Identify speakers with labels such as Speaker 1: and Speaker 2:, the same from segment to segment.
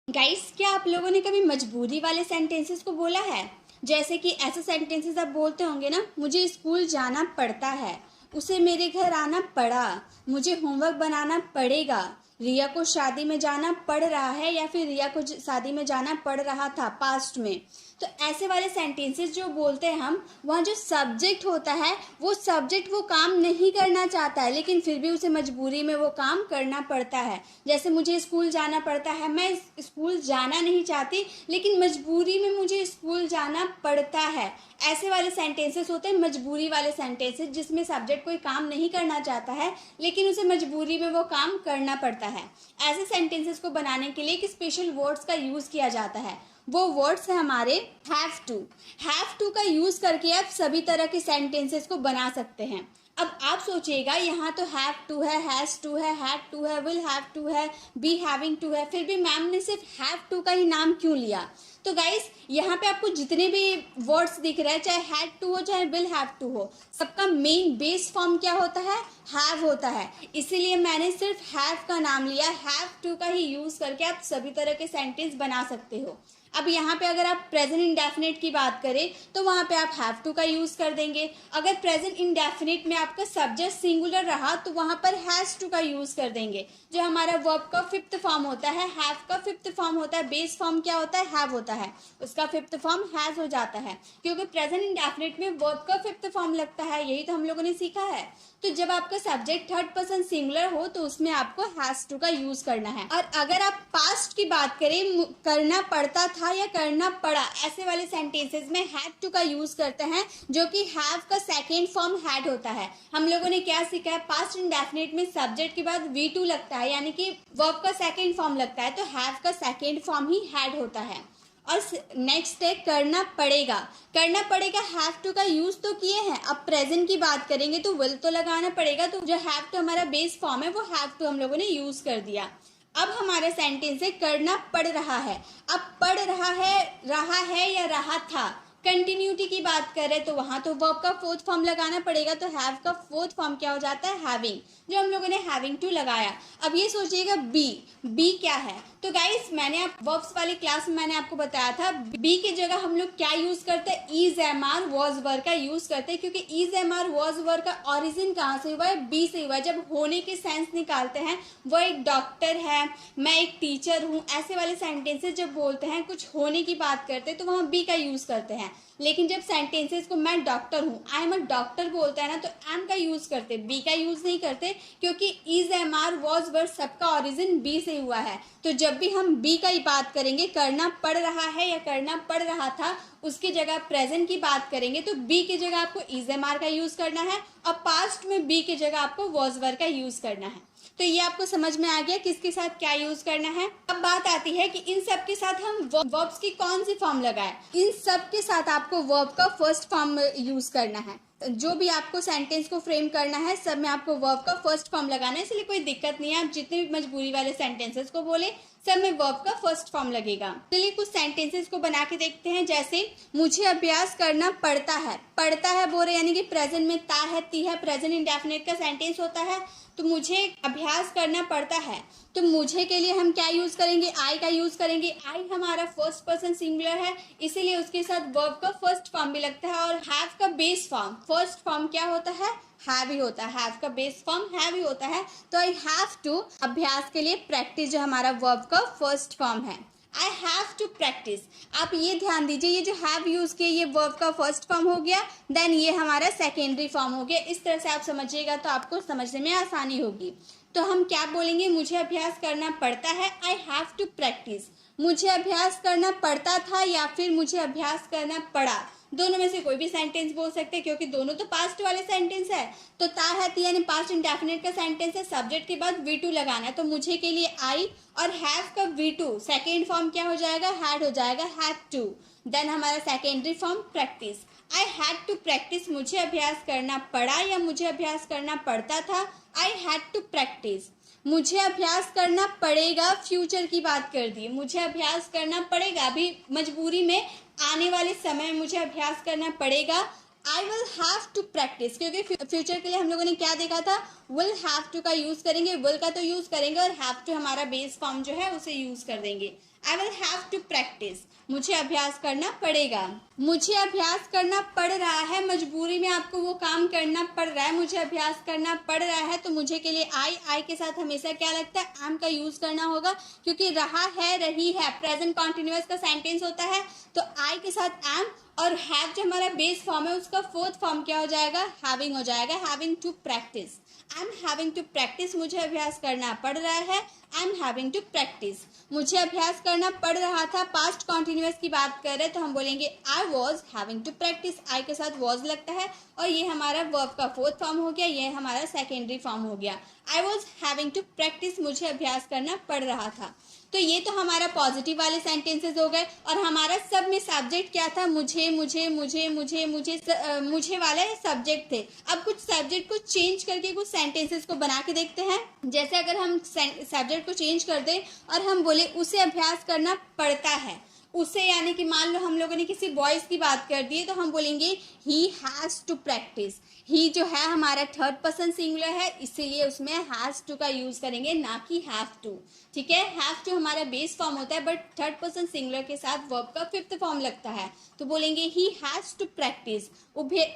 Speaker 1: Guys, क्या आप लोगों ने कभी मजबूरी वाले सेंटेंसेस को बोला है? जैसे कि ऐसे सेंटेंसेस आप बोलते होंगे ना, मुझे स्कूल जाना पड़ता है, उसे मेरे घर आना पड़ा, मुझे होमवर्क बनाना पड़ेगा, रिया को शादी में जाना पड़ रहा है या फिर रिया को शादी में जाना पड़ रहा था पास्ट में। तो ऐसे वाले सेंटेंसेस जो बोलते हैं हम, वहाँ जो सब्जेक्ट होता है वो सब्जेक्ट वो काम नहीं करना चाहता है, लेकिन फिर भी उसे मजबूरी में वो काम करना पड़ता है। जैसे मुझे स्कूल जाना पड़ता है, मैं स्कूल जाना नहीं चाहती लेकिन मजबूरी में मुझे स्कूल जाना पड़ता है। ऐसे वाले सेंटेंसेस होते हैं मजबूरी वाले सेंटेंसेस, जिसमें सब्जेक्ट कोई काम नहीं करना चाहता है लेकिन उसे मजबूरी में वो काम करना पड़ता है। ऐसे सेंटेंसेस को बनाने के लिए एक स्पेशल वर्ड्स का यूज किया जाता है। वो वर्ड्स है हमारे हैव टू का यूज करके आप सभी तरह के सेंटेंसेस को बना सकते हैं। अब आप सोचिएगा, यहाँ तो हैव टू है, हैज टू है, हैड टू है, विल हैव टू है, बी हैविंग टू है, फिर भी मैम ने सिर्फ हैव टू का ही नाम क्यों लिया? तो गाइस, यहाँ पे आपको जितने भी वर्ड्स दिख रहे हैं, चाहे हैड टू हो चाहे विल हैव टू हो, सबका मेन बेस फॉर्म क्या होता है? हैव होता है। इसीलिए मैंने सिर्फ हैव का नाम लिया। हैव टू का ही यूज करके आप सभी तरह के सेंटेंस बना सकते हो। अब यहाँ पे अगर आप प्रेजेंट इंडेफिनिट की बात करें तो वहाँ पे आप हैव टू का यूज कर देंगे। अगर प्रेजेंट इंडेफिनिट में आपका सब्जेक्ट सिंगुलर रहा तो वहाँ पर हैज टू का यूज कर देंगे। जो हमारा वर्ब का फिफ्थ फॉर्म होता है, हैव का फिफ्थ फॉर्म होता है, बेस फॉर्म क्या होता है? हैव होता है, उसका फिफ्थ फॉर्म हैज हो जाता है, क्योंकि प्रेजेंट इंडेफिनिट में वर्ब का फिफ्थ फॉर्म लगता है। यही तो हम लोगों ने सीखा है। तो जब आपका सब्जेक्ट थर्ड पर्सन सिंगुलर हो तो उसमें आपको हैज टू का यूज करना है। और अगर आप पास्ट की बात करें, करना पड़ता था या करना पड़ा, ऐसे वाले सेंटेंसेस में हैड टू का यूज करते हैं, जो कि हैव का सेकेंड फॉर्म हैड होता है। हम लोगों ने क्या सीखा है? पास्ट इंडेफिनिट में सब्जेक्ट के बाद वी टू लगता है, यानी कि वर्ब का सेकेंड फॉर्म लगता है, तो हैव का सेकेंड फॉर्म ही हैड होता है। और नेक्स्ट है करना पड़ेगा। करना पड़ेगा हैव टू का यूज तो किए हैं, अब प्रेजेंट की बात करेंगे तो विल तो लगाना पड़ेगा, तो जो हैव टू हमारा बेस फॉर्म है वो हैव टू हम लोगों ने यूज कर दिया। अब हमारा सेंटेंस है करना पड़ रहा है। अब पड़ रहा है या रहा था, कंटिन्यूटी की बात करें तो वहां तो वर्ब का फोर्थ फॉर्म लगाना पड़ेगा, तो हैव का फोर्थ फॉर्म क्या हो जाता है? हैविंग, जो हम लोगों ने हैविंग टू लगाया। अब ये सोचिएगा बी क्या है? तो गाइस, मैंने आप वर्ब्स वाली क्लास में मैंने आपको बताया था, बी की जगह हम लोग क्या यूज करते हैं? Is am are was were का यूज करते हैं, क्योंकि is am are was were का ओरिजिन कहाँ से हुआ है? बी से हुआ है। जब होने के सेंस निकालते हैं, वो एक डॉक्टर है, मैं एक टीचर हूँ, ऐसे वाले सेंटेंसेस जब बोलते हैं, कुछ होने की बात करते हैं, तो वहाँ बी का यूज करते हैं। लेकिन जब सेंटेंसेस को मैं डॉक्टर हूँ, आई एम अ डॉक्टर बोलता है ना, तो एम का यूज करते, बी का यूज नहीं करते, क्योंकि is am are was were सबका ओरिजिन बी से हुआ है। तो जब भी हम बी का ही बात करेंगे, करना पड़ रहा है या करना पड़ रहा था, उसकी जगह प्रेजेंट की बात करेंगे तो बी की जगह आपको इज एम आर का यूज करना है, और पास्ट में बी की जगह आपको वॉज वर का यूज करना है। तो ये आपको समझ में आ गया किसके साथ क्या यूज करना है। अब बात आती है कि इन सब के साथ हम वर्ब्स की कौन सी फॉर्म लगाए। इन सब के साथ आपको वर्ब का फर्स्ट फॉर्म यूज करना है। जो भी आपको सेंटेंस को फ्रेम करना है, सब में आपको वर्ब का फर्स्ट फॉर्म लगाना है, इसलिए कोई दिक्कत नहीं है। आप जितने भी मजबूरी वाले सेंटेंसेस को बोले, सब में वर्ब का फर्स्ट फॉर्म लगेगा। चलिए कुछ सेंटेंसेस को बना के देखते हैं। जैसे मुझे अभ्यास करना पड़ता है बोल रहे, यानी कि प्रेजेंट में ता है, ती है, प्रेजेंट इंडेफिनिट का सेंटेंस होता है। तो मुझे अभ्यास करना पड़ता है, तो मुझे के लिए हम क्या यूज करेंगे? आई का यूज करेंगे। आई हमारा फर्स्ट पर्सन सिंगुलर है, इसीलिए उसके साथ वर्ब का फर्स्ट फॉर्म भी लगता है। और हैव का बेस फॉर्म, फर्स्ट फॉर्म क्या होता है? हैव ही होता है। हैव का बेस फॉर्म हैव ही होता है। तो आई हैव टू, अभ्यास के लिए प्रैक्टिस, जो हमारा वर्ब का फर्स्ट फॉर्म है। I have to practise. आप ये ध्यान दीजिए, ये जो हैव यूज किया, ये वर्ब का फर्स्ट फॉर्म हो गया, देन ये हमारा सेकेंडरी फॉर्म हो गया। इस तरह से आप समझिएगा तो आपको समझने में आसानी होगी। तो हम क्या बोलेंगे? मुझे अभ्यास करना पड़ता है, आई हैव टू प्रैक्टिस। मुझे अभ्यास करना पड़ता था या फिर मुझे अभ्यास करना पड़ा, दोनों में से कोई भी सेंटेंस बोल सकते हैं, क्योंकि दोनों तो पास्ट वाले सेंटेंस है। तो ता है, ती यानी पास्ट इंडेफिनिट का सेंटेंस है, सब्जेक्ट के बाद वी टू लगाना है। तो मुझे के लिए आई और हैव का वी टू, सेकेंड फॉर्म क्या हो जाएगा? हैड हो जाएगा, हैव टू। देन हमारा secondary form practise. I had to practise, मुझे अभ्यास करना पड़ा या मुझे अभ्यास करना पड़ता था, आई हैड टू प्रैक्टिस। मुझे अभ्यास करना पड़ेगा, फ्यूचर की बात कर दी, मुझे अभ्यास करना पड़ेगा, अभी मजबूरी में आने वाले समय में मुझे अभ्यास करना पड़ेगा। I will have to practise, क्योंकि फ्यूचर के लिए हम लोगों ने क्या देखा था? विल हैव टू का यूज करेंगे, विल का तो यूज करेंगे और हैव टू हमारा बेस फॉर्म जो है उसे यूज कर देंगे। I will have to practise, मुझे अभ्यास करना पड़ेगा। मुझे अभ्यास करना पड़ रहा है, मजबूरी में आपको वो काम करना पड़ रहा है, मुझे अभ्यास करना पड़ रहा है। तो मुझे के लिए आई के साथ हमेशा क्या लगता है, एम का यूज करना होगा, क्योंकि रहा है, रही है, प्रेजेंट कॉन्टिन्यूअस का सेंटेंस होता है। तो आई के साथ एम, और हैव जो हमारा बेस फॉर्म है उसका फोर्थ फॉर्म क्या हो जाएगा, हैविंग हो जाएगा। Having to practice, I am having to practise, मुझे अभ्यास करना पड़ रहा है, I am having to practise. मुझे अभ्यास करना पड़ रहा था, पास्ट कॉन्टिन्यूअस की बात कर रहे हैं, तो हम बोलेंगे I was having to practice, I के साथ वॉज लगता है, और ये हमारा वर्ब का फोर्थ फॉर्म हो गया, ये हमारा सेकेंडरी फॉर्म हो गया। I was having to practise, मुझे अभ्यास करना पड़ रहा था। तो ये तो हमारा पॉजिटिव वाले सेंटेंसेस हो गए, और हमारा सब में सब्जेक्ट क्या था, मुझे मुझे मुझे मुझे मुझे मुझे वाले सब्जेक्ट थे। अब कुछ सब्जेक्ट को चेंज करके कुछ सेंटेंसेस को बना के देखते हैं। जैसे अगर हम सब्जेक्ट को चेंज कर दें और हम बोले उसे अभ्यास करना पड़ता है, उसे यानी कि मान लो हम लोगों ने किसी बॉयज की बात कर दी, तो हम बोलेंगे ही हैज टू प्रैक्टिस। ही जो है हमारा थर्ड पर्सन सिंगुलर है, इसीलिए उसमें हैज टू का यूज करेंगे, ना कि हैव टू। ठीक है, हैव टू हमारा बेस फॉर्म होता है, बट थर्ड पर्सन सिंगुलर के साथ वर्ब का फिफ्थ फॉर्म लगता है, तो बोलेंगे ही हैज टू प्रैक्टिस।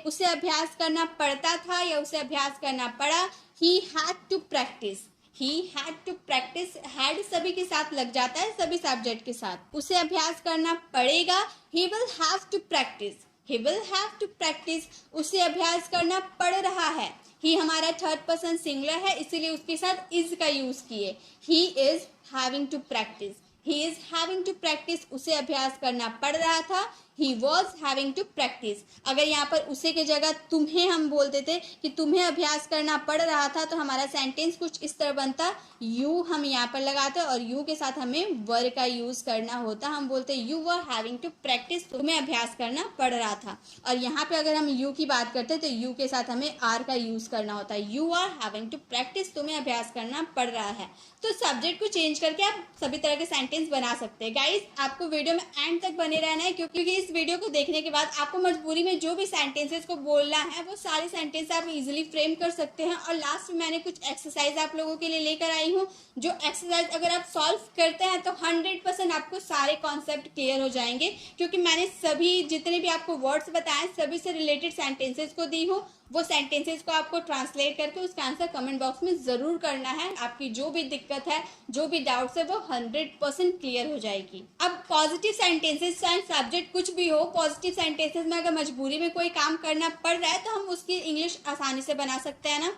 Speaker 1: उसे अभ्यास करना पड़ता था या उसे अभ्यास करना पड़ा, he had to practise. He had to practice, had सभी के साथ लग जाता है, सभी सब्जेक्ट के साथ। उसे अभ्यास करना पड़ेगा, he will have to practice, he will have to practice। उसे अभ्यास करना पड़ रहा है, he हमारा थर्ड पर्सन सिंगुलर है, इसीलिए उसके साथ is का यूज किए। he is having to practice, he is having to practice, उसे अभ्यास करना पड़ रहा था, he was having to practice। अगर यहाँ पर उसे के जगह तुम्हें हम बोल देते कि तुम्हें अभ्यास करना पड़ रहा था, तो हमारा सेंटेंस कुछ इस तरह बनता, you हम यहाँ पर लगाते और you के साथ हमें वर का यूज करना होता। हम बोलते you were having to practice, तुम्हें अभ्यास करना पड़ रहा था। और यहाँ पे अगर हम you की बात करते तो you के साथ हमें are का यूज करना होता है, you are having to practice, तुम्हें अभ्यास करना पड़ रहा है। तो सब्जेक्ट को चेंज करके आप सभी तरह के सेंटेंस बना सकते हैं। गाइस, आपको वीडियो में एंड तक बने रहना है, क्योंकि इस वीडियो को देखने के बाद आपको मजबूरी में जो भी सेंटेंसेस को बोलना है वो सारे सेंटेंस आप इजीली फ्रेम कर सकते हैं। और लास्ट में मैंने कुछ एक्सरसाइज आप लोगों के लिए लेकर आई हूँ, जो एक्सरसाइज अगर आप सॉल्व करते हैं तो 100% आपको सारे कॉन्सेप्ट क्लियर हो जाएंगे, क्योंकि मैंने सभी जितने भी आपको वर्ड्स बताए सभी से रिलेटेड सेंटेंसेस को दी हूँ। वो सेंटेंसेस को आपको ट्रांसलेट करके उसका आंसर कमेंट बॉक्स में जरूर करना है। आपकी जो भी दिक्कत है, जो भी डाउट्स है, वो 100% क्लियर हो जाएगी। अब पॉजिटिव सेंटेंसेस चाहे सब्जेक्ट कुछ भी हो, पॉजिटिव सेंटेंसेस में अगर मजबूरी में कोई काम करना पड़ रहा है तो हम उसकी इंग्लिश आसानी से बना सकते हैं ना।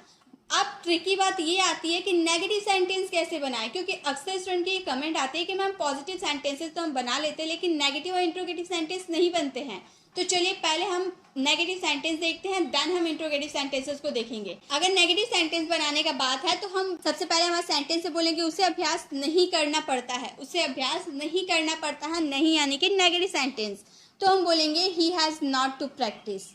Speaker 1: अब ट्रिकी बात ये आती है कि नेगेटिव सेंटेंस कैसे बनाएं, क्योंकि अक्सर स्टूडेंट की कमेंट आती है कि मैम पॉजिटिव सेंटेंसेस तो हम बना लेते हैं लेकिन नेगेटिव और इंट्रोगेटिव सेंटेंस नहीं बनते हैं। तो चलिए पहले हम नेगेटिव सेंटेंस देखते हैं, देन हम इंट्रोगेटिव सेंटेंसेस को देखेंगे। अगर नेगेटिव सेंटेंस बनाने का बात है तो हम सबसे पहले हमारे सेंटेंस से बोलेंगे उसे अभ्यास नहीं करना पड़ता है, उसे अभ्यास नहीं करना पड़ता है, नहीं यानी कि नेगेटिव सेंटेंस। तो हम बोलेंगे he has not to practise.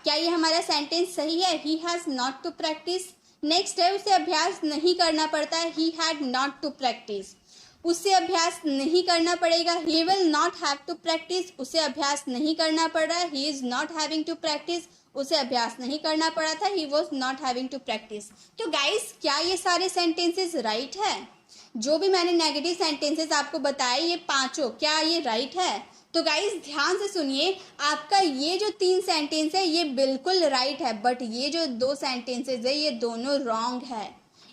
Speaker 1: क्या ये हमारा सेंटेंस सही है, he has not to practise? Next है उसे अभ्यास नहीं करना पड़ता है, he had not to practise. उससे अभ्यास नहीं करना पड़ेगा, he will not have to practise. उसे अभ्यास नहीं करना पड़ रहा है, he is not having to practise. उसे अभ्यास नहीं करना पड़ा था, he was not having to practise. तो गाइस, क्या ये सारे सेंटेंसेस राइट है? जो भी मैंने नेगेटिव सेंटेंसेस आपको बताए ये पांचों, क्या ये राइट है? तो गाइस ध्यान से सुनिए, आपका ये जो 3 सेंटेंस है ये बिल्कुल राइट है, बट ये जो 2 सेंटेंसेस है ये दोनों रॉन्ग है।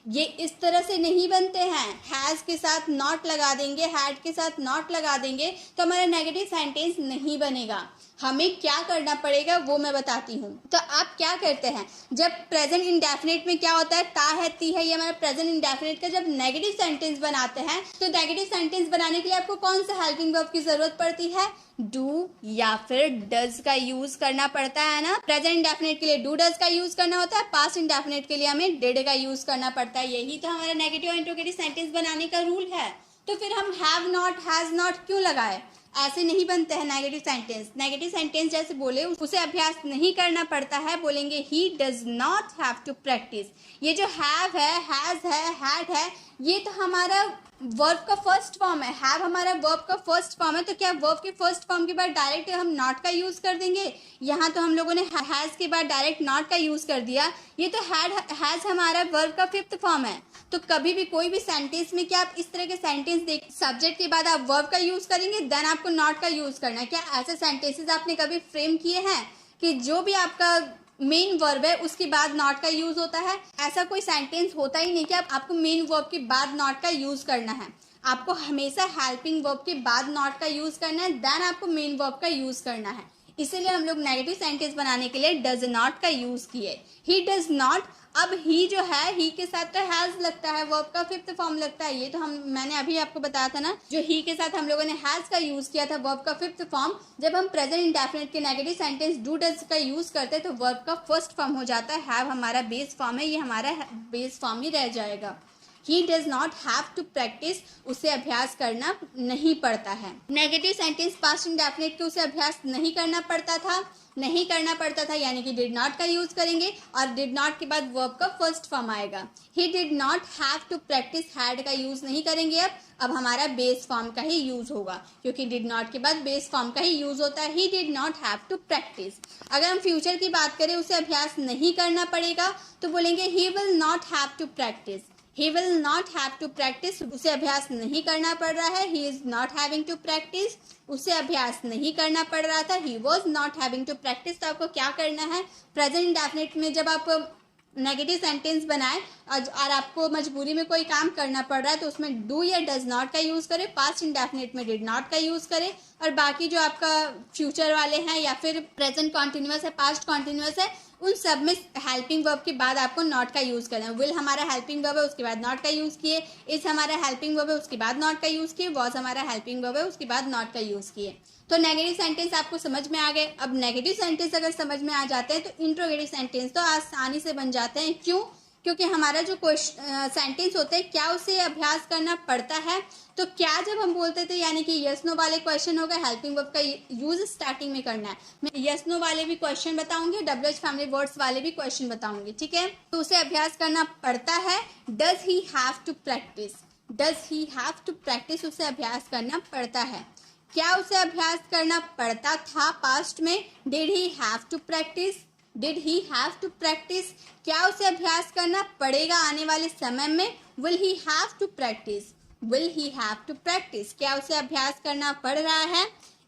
Speaker 1: ये इस तरह से नहीं बनते हैं। हैज के साथ नॉट लगा देंगे, हैड के साथ नॉट लगा देंगे तो हमारा नेगेटिव सेंटेंस नहीं बनेगा। हमें क्या करना पड़ेगा वो मैं बताती हूँ। तो आप क्या करते हैं, जब प्रेजेंट इंडेफिनिट में क्या होता है, ता है, ती है, ये हमारा प्रेजेंट इंडेफिनिट का जब नेगेटिव सेंटेंस बनाते हैं तो नेगेटिव सेंटेंस बनाने के लिए आपको कौन सा हेल्पिंग वर्ब की जरूरत पड़ती है? डू या फिर डज का यूज करना पड़ता है ना। प्रेजेंट इंडेफिनिट के लिए डू डज का यूज करना होता है, पास्ट इंडेफिनिट के लिए हमें डिड का यूज करना पड़ता है। यही तो हमारा नेगेटिव और इंट्रोगेटिव सेंटेंस बनाने का रूल है। तो फिर हम हैव नॉट, हैज नॉट क्यों लगाए? ऐसे नहीं बनते हैं नेगेटिव सेंटेंस। नेगेटिव सेंटेंस जैसे बोले उसे अभ्यास नहीं करना पड़ता है, बोलेंगे he does not have to practise. ये जो हैव है, हैज है, हैड है, ये तो हमारा वर्ब का फर्स्ट फॉर्म है। हैव हमारा वर्ब का फर्स्ट फॉर्म है, तो क्या वर्ब के फर्स्ट फॉर्म के बाद डायरेक्ट हम नॉट का यूज कर देंगे? यहाँ तो हम लोगों ने हैज के बाद डायरेक्ट नॉट का यूज कर दिया। ये तो हैज हमारा वर्ब का फिफ्थ फॉर्म है, तो कभी भी कोई भी सेंटेंस में क्या आप इस तरह के सेंटेंस देख, सब्जेक्ट के बाद आप वर्ब का यूज करेंगे, देन आपको नॉट का यूज करना है। क्या ऐसे सेंटेंसेस आपने कभी फ्रेम किए हैं कि जो भी आपका मेन वर्ब है उसके बाद नॉट का यूज होता है? ऐसा कोई सेंटेंस होता ही नहीं कि आपको मेन वर्ब के बाद नॉट का यूज करना है। आपको हमेशा हेल्पिंग वर्ब के बाद नॉट का यूज करना है, देन आपको मेन वर्ब का यूज करना है। इसीलिए हम लोग नेगेटिव सेंटेंस बनाने के लिए डज नॉट का यूज किए। ही डज नॉट, अब ही जो है, ही के साथ तो हैज लगता है, वर्ब का फिफ्थ फॉर्म लगता है। ये तो मैंने अभी आपको बताया था ना, जो ही के साथ हम लोगों ने हैज का यूज किया था, वर्ब का फिफ्थ फॉर्म। जब हम प्रेजेंट इंडेफिनिट के नेगेटिव सेंटेंस डू डज का यूज करते हैं तो वर्ब का फर्स्ट फॉर्म हो जाता है। हैव हमारा बेस फॉर्म है, ये हमारा बेस फॉर्म ही रह जाएगा। He does not have to practice, उसे अभ्यास करना नहीं पड़ता है। नेगेटिव सेंटेंस पास्ट इंडेफिनिट के उसे अभ्यास नहीं करना पड़ता था, यानी कि डिड नॉट का यूज करेंगे और डिड नॉट के बाद वर्ब का फर्स्ट फॉर्म आएगा। He did not have to practise, had का यूज नहीं करेंगे। अब हमारा बेस फॉर्म का ही यूज होगा, क्योंकि डिड नॉट के बाद बेस फॉर्म का ही यूज होता है। He did not have to practise. अगर हम फ्यूचर की बात करें, उसे अभ्यास नहीं करना पड़ेगा, तो बोलेंगे he will not have to practise. He will not have to practice, उसे अभ्यास नहीं करना पड़ रहा है। He is not having to practice, उसे अभ्यास नहीं करना पड़ रहा था। He was not having to practice, तो आपको क्या करना है, प्रेजेंट इंडेफिनिट में जब आप नेगेटिव सेंटेंस बनाए और आपको मजबूरी में कोई काम करना पड़ रहा है तो उसमें डू या डज नॉट का यूज करें, पास्ट इंडेफिनिट में डिड नॉट का यूज करें, और बाकी जो आपका फ्यूचर वाले हैं या फिर प्रेजेंट कॉन्टिन्यूअस है, पास्ट कॉन्टिन्यूअस है, उन सब में हेल्पिंग वर्ब के बाद आपको नॉट का यूज करना है। विल हमारा हेल्पिंग वर्ब है, उसके बाद नॉट का यूज किए। इज हमारा हेल्पिंग वर्ब है, उसके बाद नॉट का यूज किए। वॉज हमारा हेल्पिंग वर्ब है, उसके बाद नॉट का यूज किए। तो नेगेटिव सेंटेंस आपको समझ में आ गए। अब नेगेटिव सेंटेंस अगर समझ में आ जाते हैं तो इंट्रोगेटिव सेंटेंस तो आसानी से बन जाते हैं। क्यों? क्योंकि हमारा जो सेंटेंस होता है, क्या उसे अभ्यास करना पड़ता है? तो क्या जब हम बोलते थे, यानी कि यस नो वाले क्वेश्चन हो गए, हेल्पिंग वर्ब का यूज स्टार्टिंग में करना है। मैं यस नो वाले भी क्वेश्चन बताऊंगी, WH फैमिली वर्ड्स वाले भी क्वेश्चन बताऊंगी, ठीक है? तो उसे अभ्यास करना पड़ता है। Does he have to practise, does he have to practise, उसे अभ्यास करना पड़ता है। क्या उसे अभ्यास करना पड़ता था पास्ट में? Did he have to practise, did he have to practise. क्या उसे अभ्यास करना पड़ेगा आने वाले समय में? Will he have to practise, will he have to practise. क्या उसे अभ्यास करना पड़ रहा है?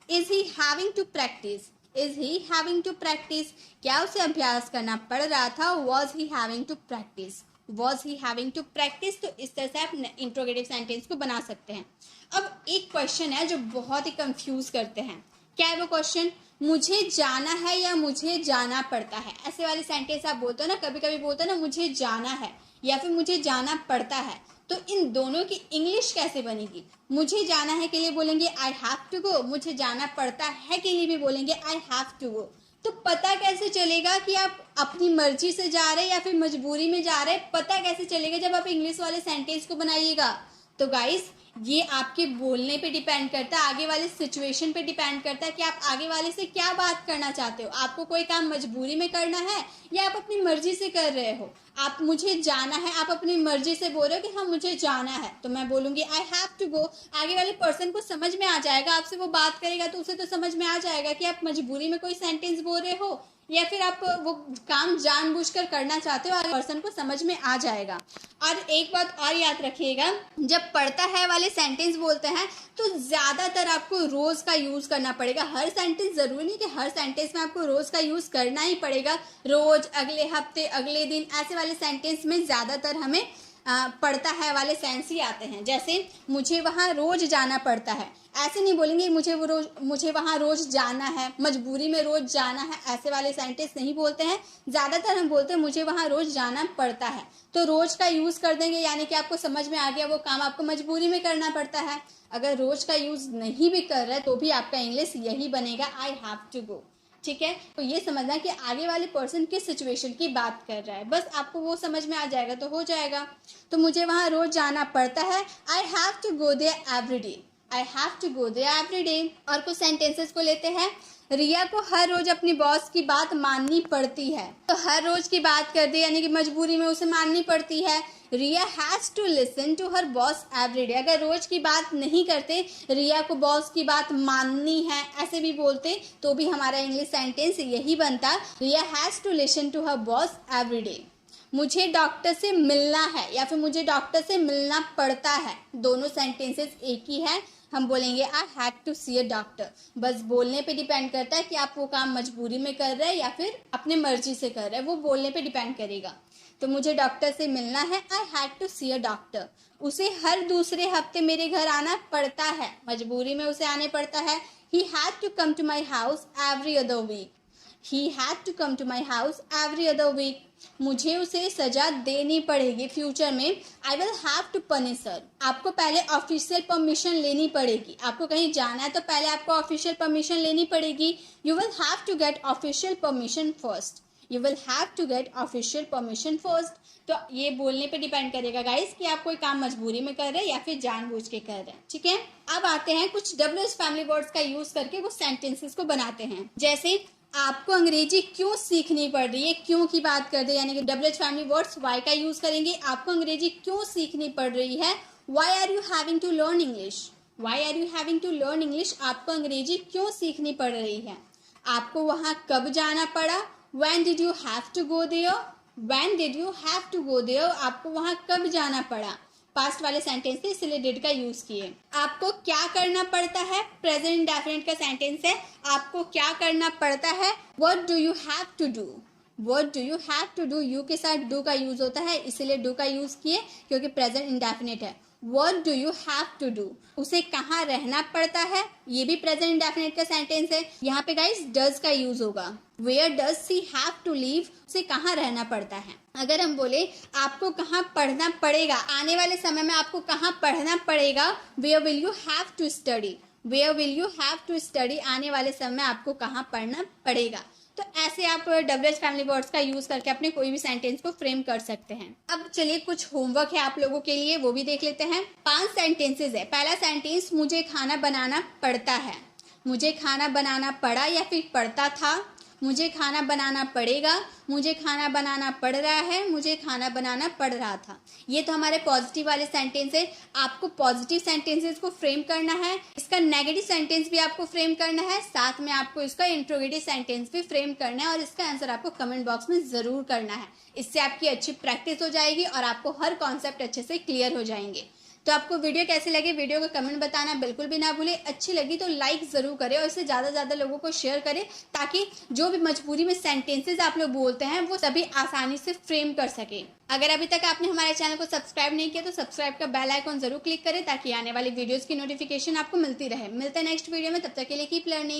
Speaker 1: Is he having to practise, is he having to practise. क्या उसे अभ्यास करना पड़ रहा था? Was he having to practise, was he having to practise. तो इस तरह से आप इंट्रोगेटिव सेंटेंस को बना सकते हैं। अब एक क्वेश्चन है जो बहुत ही कंफ्यूज करते हैं। क्या है वो क्वेश्चन? मुझे जाना है या मुझे जाना पड़ता है? ऐसे वाले सेंटेंस आप बोलते हो ना, कभी कभी बोलते हो ना मुझे जाना है या फिर मुझे जाना पड़ता है। तो इन दोनों की इंग्लिश कैसे बनेगी? मुझे जाना है के लिए बोलेंगे आई हैव टू गो, मुझे जाना पड़ता है के लिए भी बोलेंगे आई हैव टू गो। तो पता कैसे चलेगा कि आप अपनी मर्जी से जा रहे हैं या फिर मजबूरी में जा रहे हैं? पता कैसे चलेगा जब आप इंग्लिश वाले सेंटेंस को बनाइएगा? तो गाइस, ये आपके बोलने पे डिपेंड करता है, आगे वाले सिचुएशन पे डिपेंड करता है कि आप आगे वाले से क्या बात करना चाहते हो। आपको कोई काम मजबूरी में करना है या आप अपनी मर्जी से कर रहे हो? आप मुझे जाना है, आप अपनी मर्जी से बोल रहे हो कि हाँ मुझे जाना है, तो मैं बोलूंगी आई हैव टू गो। आगे वाले पर्सन को समझ में आ जाएगा, आपसे वो बात करेगा तो उसे तो समझ में आ जाएगा कि आप मजबूरी में कोई सेंटेंस बोल रहे हो या फिर आप वो काम जानबूझकर करना चाहते हो। आगे पर्सन को समझ में आ जाएगा। और एक बात और याद रखिएगा, जब पढ़ता है वाले सेंटेंस बोलते हैं तो ज्यादातर आपको रोज का यूज करना पड़ेगा। हर सेंटेंस, जरूरी नहीं कि हर सेंटेंस में आपको रोज का यूज करना ही पड़ेगा। रोज, अगले हफ्ते, अगले दिन, ऐसे वाले सेंटेंस में ज्यादातर हमें पड़ता है वाले सेंस ही आते हैं। जैसे मुझे वहाँ रोज जाना पड़ता है, ऐसे नहीं बोलेंगे मुझे वहाँ रोज जाना है, मजबूरी में रोज जाना है, ऐसे वाले सेंटेंस नहीं बोलते हैं। ज्यादातर हम बोलते हैं मुझे वहाँ रोज जाना पड़ता है, तो रोज का यूज कर देंगे, यानी कि आपको समझ में आ गया वो काम आपको मजबूरी में करना पड़ता है। अगर रोज का यूज नहीं भी कर रहे तो भी आपका इंग्लिश यही बनेगा, आई हैव टू गो। ठीक है, तो ये समझना कि आगे वाले पर्सन किस सिचुएशन की बात कर रहा है, बस आपको वो समझ में आ जाएगा तो हो जाएगा। तो मुझे वहाँ रोज जाना पड़ता है, I have to go there every day, I have to go there every day. और कुछ सेंटेंसेस को लेते हैं। रिया को हर रोज अपनी बॉस की बात माननी पड़ती है, तो हर रोज की बात कर दी, यानी कि मजबूरी में उसे माननी पड़ती है। Riya has to listen to her boss every day, अगर रोज की बात नहीं करते, रिया को बॉस की बात माननी है ऐसे भी बोलते तो भी हमारा इंग्लिश सेंटेंस यही बनता, Riya has to listen to her boss every day. मुझे डॉक्टर से मिलना है या फिर मुझे डॉक्टर से मिलना पड़ता है, दोनों सेंटेंसेस एक ही है। हम बोलेंगे I had to see a doctor. बस बोलने पे डिपेंड करता है कि आप वो काम मजबूरी में कर रहे हैं या फिर अपने मर्जी से कर रहे हैं, वो बोलने पे डिपेंड करेगा। तो मुझे डॉक्टर से मिलना है, I had to see a doctor. उसे हर दूसरे हफ्ते मेरे घर आना पड़ता है, मजबूरी में उसे आने पड़ता है। He had to come to my house every other week. He had to come to my house every other week. मुझे उसे सजा देनी पड़ेगी फ्यूचर में। I will have to punish her. आपको पहले ऑफिशियल परमिशन लेनी पड़ेगी। आपको कहीं जाना है तो पहले आपको ऑफिशियल परमिशन लेनी पड़ेगी। You will have to get official permission first. You will have to get official permission first. तो ये बोलने पे डिपेंड करेगा गाइस कि आप कोई काम मजबूरी में कर रहे हैं या फिर जानबूझ के कर रहे हैं। ठीक है, अब आते हैं कुछ WH फैमिली वर्ड्स का यूज करके वो सेंटेंसेस को बनाते हैं। जैसे आपको अंग्रेजी क्यों सीखनी पड़ रही है, क्यों की बात कर दे, यानी कि WH फैमिली वर्ड्स वाई का यूज करेंगे। आपको अंग्रेजी क्यों सीखनी पड़ रही है, why are you having to learn English. Why are you having to learn English, आपको अंग्रेजी क्यों सीखनी पड़ रही है। आपको वहां कब जाना पड़ा, when did you have to go there. When did you have to go there, आपको वहां कब जाना पड़ा। पास्ट वाले सेंटेंस से इसलिए डिड का यूज किए। आपको क्या करना पड़ता है, प्रेजेंट इंडेफिनिट का सेंटेंस है। आपको क्या करना पड़ता है, what do you have to do. What do you have to do, you के साथ डू का यूज होता है, इसीलिए डू का यूज किए क्योंकि प्रेजेंट इंडेफिनिट है। What do you have to do, उसे कहाँ रहना पड़ता है, ये भी प्रेजेंट इंडेफिनिट का सेंटेंस है। यहाँ पे गाइस डज का यूज होगा। Where does she have to live, उसे कहाँ रहना पड़ता है। अगर हम बोले आपको कहाँ पढ़ना पड़ेगा, आने वाले समय में आपको कहाँ पढ़ना पड़ेगा, where will you have to study. Where will you have to study, आने वाले समय में आपको कहाँ पढ़ना पड़ेगा। तो ऐसे आप WH फैमिली वर्ड्स का यूज करके अपने कोई भी सेंटेंस को फ्रेम कर सकते हैं। अब चलिए कुछ होमवर्क है आप लोगों के लिए, वो भी देख लेते हैं। 5 सेंटेंसेस है। पहला सेंटेंस, मुझे खाना बनाना पड़ता है। मुझे खाना बनाना पड़ा या फिर पड़ता था। मुझे खाना बनाना पड़ेगा, मुझे खाना बनाना पड़ रहा है, मुझे खाना बनाना पड़ रहा था। ये तो हमारे पॉजिटिव वाले सेंटेंस है। आपको पॉजिटिव सेंटेंसेस को फ्रेम करना है, इसका नेगेटिव सेंटेंस भी आपको फ्रेम करना है, साथ में आपको इसका इंट्रोगेटिव सेंटेंस भी फ्रेम करना है और इसका आंसर आपको कमेंट बॉक्स में जरूर करना है। इससे आपकी अच्छी प्रैक्टिस हो जाएगी और आपको हर कॉन्सेप्ट अच्छे से क्लियर हो जाएंगे। तो आपको वीडियो कैसे लगे, वीडियो को कमेंट बताना बिल्कुल भी ना भूले। अच्छी लगी तो लाइक ज़रूर करें और इसे ज़्यादा से ज़्यादा लोगों को शेयर करें, ताकि जो भी मजबूरी में सेंटेंसेस आप लोग बोलते हैं वो सभी आसानी से फ्रेम कर सके। अगर अभी तक आपने हमारे चैनल को सब्सक्राइब नहीं किया तो सब्सक्राइब का बेल आइकॉन जरूर क्लिक करें, ताकि आने वाली वीडियोज़ की नोटिफिकेशन आपको मिलती रहे। मिलते हैं नेक्स्ट वीडियो में, तब तक के लिए कीप लर्निंग।